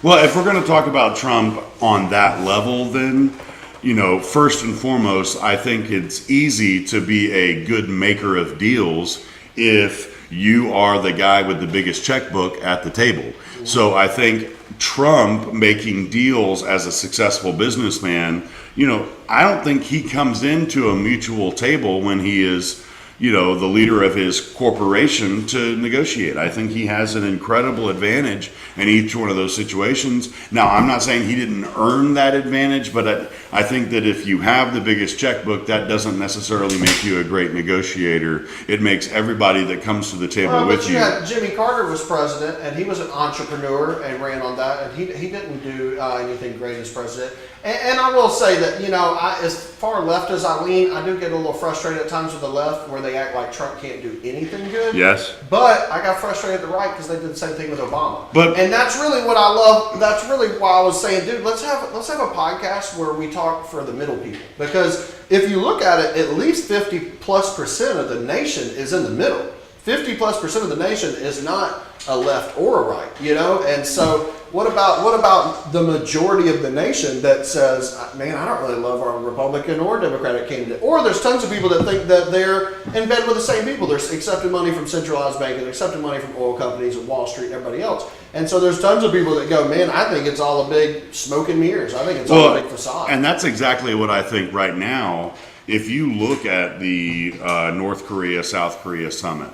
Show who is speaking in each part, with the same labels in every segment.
Speaker 1: Well, if we're going to talk about Trump on that level, then, first and foremost, I think it's easy to be a good maker of deals if you are the guy with the biggest checkbook at the table. So I think Trump making deals as a successful businessman, I don't think he comes into a mutual table when he is the leader of his corporation to negotiate. I think he has an incredible advantage in each one of those situations. Now, I'm not saying he didn't earn that advantage, but I think that if you have the biggest checkbook, that doesn't necessarily make you a great negotiator. It makes everybody that comes to the table with you.
Speaker 2: Jimmy Carter was president, and he was an entrepreneur and ran on that, and he didn't do anything great as president. And I will say that, as far left as I lean, I do get a little frustrated at times with the left where they act like Trump can't do anything good.
Speaker 1: Yes.
Speaker 2: But I got frustrated at the right because they did the same thing with Obama. And that's really what I love. That's really why I was saying, dude, let's have a podcast where we talk for the middle people. Because if you look at it, at least 50+% of the nation is in the middle. 50+% of the nation is not a left or a right, And so what about the majority of the nation that says, man, I don't really love our Republican or Democratic candidate? Or there's tons of people that think that they're in bed with the same people. They're accepting money from centralized banking, they're accepting money from oil companies and Wall Street and everybody else. And so there's tons of people that go, man, I think it's all a big smoke and mirrors. I think it's all a big facade.
Speaker 1: And that's exactly what I think right now. If you look at the North Korea, South Korea summit,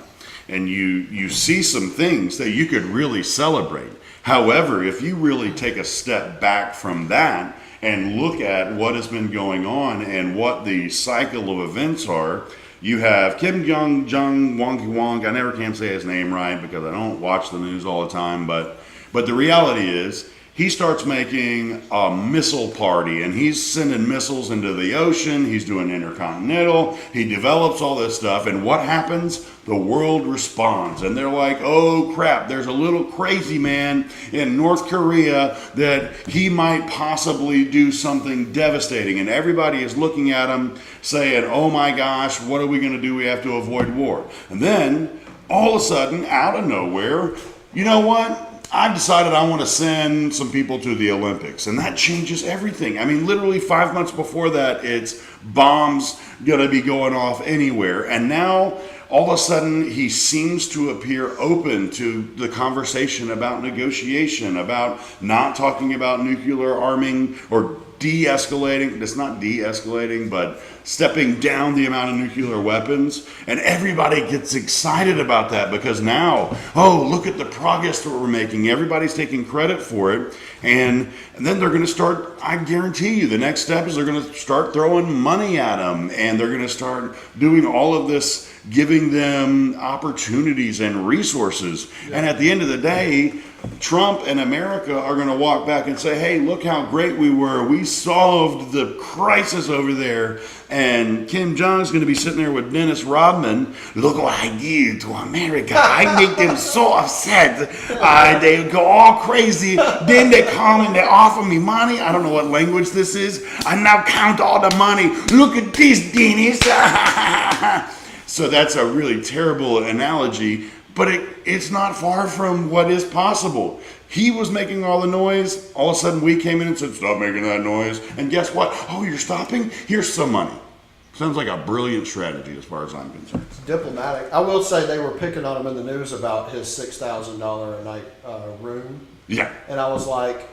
Speaker 1: and you see some things that you could really celebrate. However, if you really take a step back from that and look at what has been going on and what the cycle of events are, you have Kim Jong-jung, Wonky Wonk. I never can say his name right because I don't watch the news all the time. But the reality is, he starts making a missile party, and he's sending missiles into the ocean. He's doing intercontinental. He develops all this stuff, and what happens? The world responds, and they're like, oh crap, there's a little crazy man in North Korea that he might possibly do something devastating, and everybody is looking at him saying, oh my gosh, what are we going to do? We have to avoid war. And then, all of a sudden, out of nowhere, you know what? I've decided I want to send some people to the Olympics, and that changes everything. I mean, literally 5 months before that, it's bombs going to be going off anywhere. And now, all of a sudden, he seems to appear open to the conversation about negotiation, about not talking about nuclear arming or de-escalating. It's not de-escalating, but stepping down the amount of nuclear weapons. And everybody gets excited about that because now, oh, look at the progress that we're making. Everybody's taking credit for it. And then they're going to start, I guarantee you, the next step is they're going to start throwing money at them. And they're going to start doing all of this, giving them opportunities and resources. Yeah. And at the end of the day, Trump and America are going to walk back and say, hey, look how great we were. We solved the crisis over there. And Kim Jong-un's going to be sitting there with Dennis Rodman. Look what I did to America. I make them so upset. They go all crazy. Then they come and they offer me money. I don't know what language this is. I now count all the money. Look at this, Dennis. So that's a really terrible analogy. But it's not far from what is possible. He was making all the noise. All of a sudden we came in and said, stop making that noise. And guess what? Oh, you're stopping? Here's some money. Sounds like a brilliant strategy as far as I'm concerned.
Speaker 2: It's diplomatic. I will say they were picking on him in the news about his $6,000 a night room.
Speaker 1: Yeah.
Speaker 2: And I was like,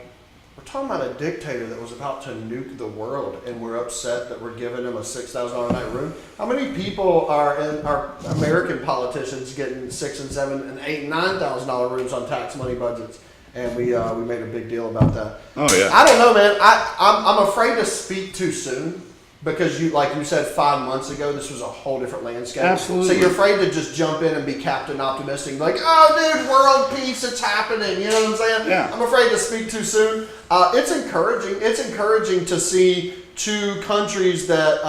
Speaker 2: we're talking about a dictator that was about to nuke the world, and we're upset that we're giving him a $6,000 a night room. How many people are American politicians getting $6,000 and $7,000 and $8,000 and $9,000 rooms on tax money budgets? And we made a big deal about that.
Speaker 1: Oh yeah.
Speaker 2: I don't know, man. I'm afraid to speak too soon because like you said 5 months ago, this was a whole different landscape.
Speaker 1: Absolutely.
Speaker 2: So you're afraid to just jump in and be Captain Optimistic, like, oh, dude, world peace, it's happening. You know what I'm saying?
Speaker 1: Yeah.
Speaker 2: I'm afraid to speak too soon. It's encouraging. It's encouraging to see two countries that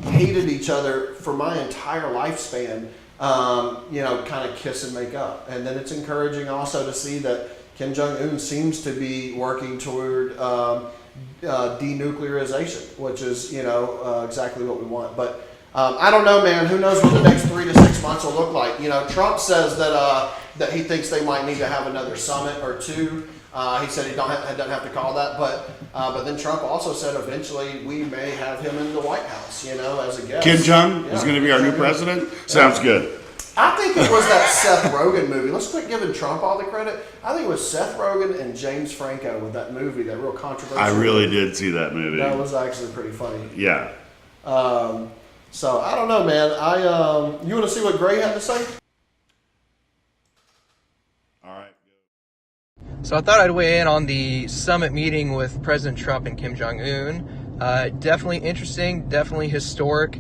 Speaker 2: hated each other for my entire lifespan, kind of kiss and make up. And then it's encouraging also to see that Kim Jong-un seems to be working toward denuclearization, which is, exactly what we want. But I don't know, man. Who knows what the next 3 to 6 months will look like? Trump says that he thinks they might need to have another summit or two. He said he doesn't have to call that, but then Trump also said eventually we may have him in the White House, as a guest.
Speaker 1: Kim Jong is going to be our new president? Sounds good.
Speaker 2: I think it was that Seth Rogen movie. Let's quit giving Trump all the credit. I think it was Seth Rogen and James Franco with that movie, that real controversial.
Speaker 1: I really did see that movie.
Speaker 2: That was actually pretty funny.
Speaker 1: Yeah.
Speaker 2: So I don't know, man. You want to see what Gray had to say?
Speaker 1: All right.
Speaker 3: So I thought I'd weigh in on the summit meeting with President Trump and Kim Jong-un. Definitely interesting, definitely historic.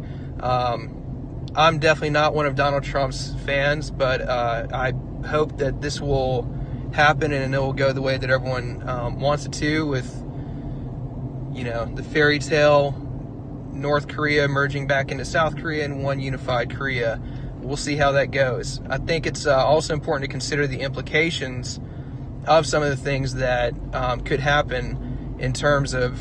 Speaker 3: I'm definitely not one of Donald Trump's fans, but I hope that this will happen and it will go the way that everyone wants it to, with, the fairy tale North Korea merging back into South Korea and one unified Korea. We'll see how that goes. I think it's also important to consider the implications of some of the things that could happen in terms of,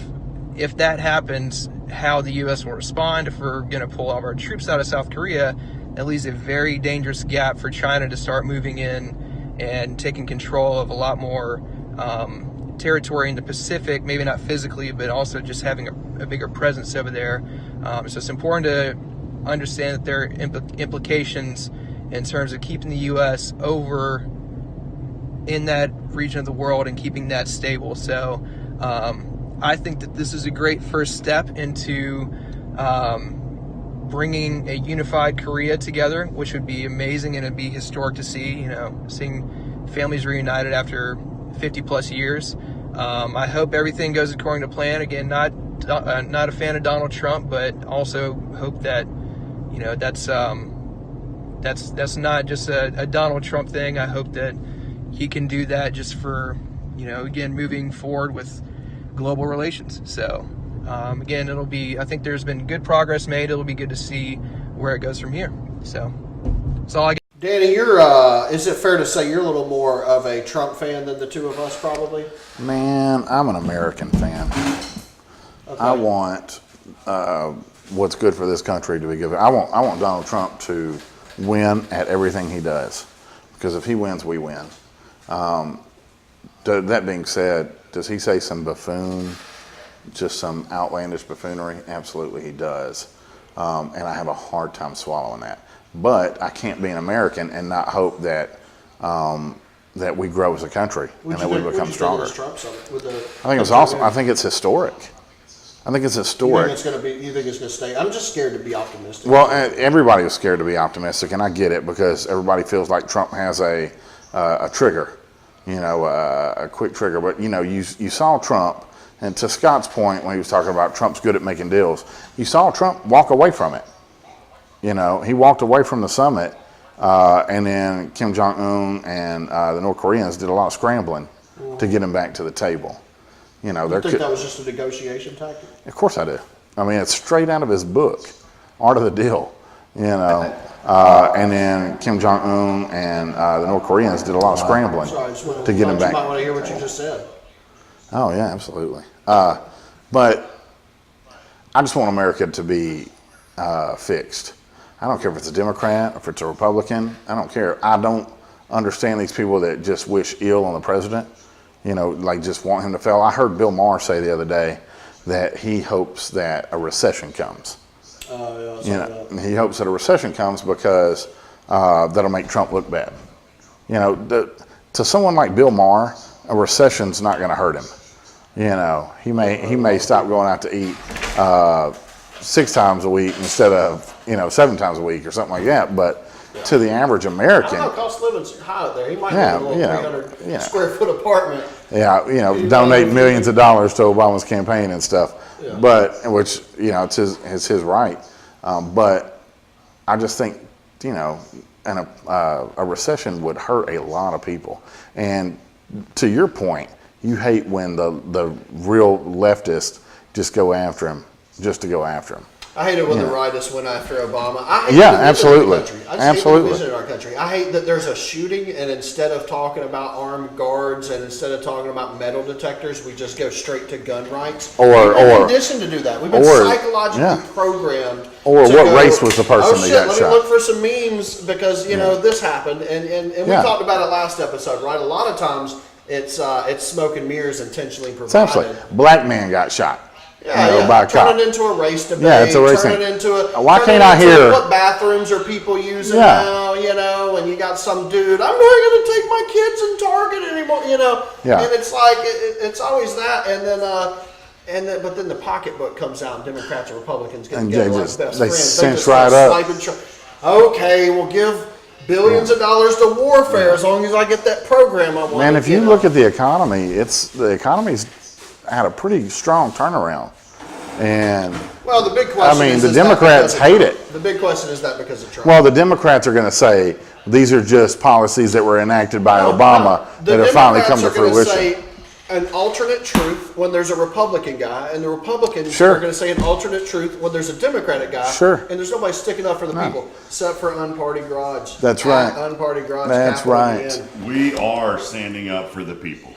Speaker 3: if that happens, how the U.S. will respond. If we're going to pull all of our troops out of South Korea, that leaves a very dangerous gap for China to start moving in and taking control of a lot more territory in the Pacific, maybe not physically, but also just having a bigger presence over there. So it's important to understand that there are implications in terms of keeping the U.S. over in that region of the world and keeping that stable. So I think that this is a great first step into bringing a unified Korea together, which would be amazing, and it'd be historic to see, seeing families reunited after 50 plus years. I hope everything goes according to plan. Again, not a fan of Donald Trump, but also hope that, that's not just a Donald Trump thing. I hope that he can do that just for, again, moving forward with global relations. So again, I think there's been good progress made. It'll be good to see where it goes from here. So that's all I got.
Speaker 2: Danny, is it fair to say you're a little more of a Trump fan than the two of us, probably?
Speaker 4: Man, I'm an American fan. Okay. I want what's good for this country to be good. I want Donald Trump to win at everything he does, because if he wins, we win. That being said, does he say some just some outlandish buffoonery? Absolutely he does. And I have a hard time swallowing that. But I can't be an American and not hope that that we grow as a country and that we become stronger. I think it's awesome. I think it's historic. I think it's historic.
Speaker 2: You think it's going to stay? I'm just scared to be optimistic.
Speaker 4: Well, everybody is scared to be optimistic, and I get it, because everybody feels like Trump has a trigger, a quick trigger. But you saw Trump, and to Scott's point when he was talking about Trump's good at making deals, you saw Trump walk away from it. He walked away from the summit, and then Kim Jong-un and the North Koreans did a lot of scrambling to get him back to the table.
Speaker 2: You think that was just a negotiation tactic?
Speaker 4: Of course I do. I mean, it's straight out of his book, Art of the Deal. And then Kim Jong-un and the North Koreans did a lot of scrambling to get him back.
Speaker 2: You might want to hear what you just said.
Speaker 4: Oh, yeah, absolutely. But I just want America to be fixed. I don't care if it's a Democrat or if it's a Republican. I don't care. I don't understand these people that just wish ill on the president, like just want him to fail. I heard Bill Maher say the other day that he hopes that a recession comes. He hopes that a recession comes because that'll make Trump look bad. To someone like Bill Maher, a recession's not going to hurt him. He may stop going out to eat 6 times a week instead of 7 times a week or something like that. But to the average American,
Speaker 2: I know cost of living's high out there. He might have a little 300 square foot apartment.
Speaker 4: Donate millions of dollars to Obama's campaign and stuff. Yeah. But which it's his right. But I just think a recession would hurt a lot of people. And to your point, you hate when the real leftists just go after him, just to go after him.
Speaker 2: I hate it when the rightists went after Obama. I hate
Speaker 4: absolutely.
Speaker 2: Hate our country. I hate that there's a shooting, and instead of talking about armed guards and instead of talking about metal detectors, we just go straight to gun rights. We've been conditioned to do that. We've been psychologically programmed.
Speaker 4: Or what race was the person that got
Speaker 2: shot? Let me look for some memes because this happened, and we talked about it last episode, right? A lot of times it's smoke and mirrors intentionally provided.
Speaker 4: Essentially, black man got shot.
Speaker 2: Yeah,
Speaker 4: by a cop.
Speaker 2: Turn it into a race debate.
Speaker 4: Yeah, it's a race
Speaker 2: Turn
Speaker 4: thing.
Speaker 2: it into a.
Speaker 4: Why
Speaker 2: turn
Speaker 4: can't
Speaker 2: it
Speaker 4: I
Speaker 2: into
Speaker 4: hear-
Speaker 2: What bathrooms are people using
Speaker 4: Yeah.
Speaker 2: now? You know, and you got some dude. I'm not going to take my kids in Target anymore. You know.
Speaker 4: Yeah.
Speaker 2: And it's like it's always that, and then but then the pocketbook comes out, and Democrats and Republicans get
Speaker 4: And
Speaker 2: together
Speaker 4: they
Speaker 2: like
Speaker 4: just-
Speaker 2: best
Speaker 4: they
Speaker 2: friends.
Speaker 4: cinch
Speaker 2: just start
Speaker 4: right up.
Speaker 2: swiping okay, we'll give billions of dollars to warfare as long as I get that program I want.
Speaker 4: Man, if you look at the economy, the economy's had a pretty strong turnaround. And
Speaker 2: well, the big question.
Speaker 4: I mean,
Speaker 2: is
Speaker 4: the
Speaker 2: that
Speaker 4: Democrats
Speaker 2: because of
Speaker 4: hate
Speaker 2: Trump? The big question is that because of Trump.
Speaker 4: well, the Democrats are going to say these are just policies that were enacted by Obama that have finally come to fruition.
Speaker 2: Say an alternate truth when there's a Republican guy, and the Republicans
Speaker 4: Sure.
Speaker 2: are going to say an alternate truth when there's a Democratic guy.
Speaker 4: Sure.
Speaker 2: And there's nobody sticking up for the people, except for Unparty Garage.
Speaker 4: That's right.
Speaker 2: Unparty Garage.
Speaker 4: That's
Speaker 2: capital
Speaker 4: right.
Speaker 2: at the end.
Speaker 1: We are standing up for the people.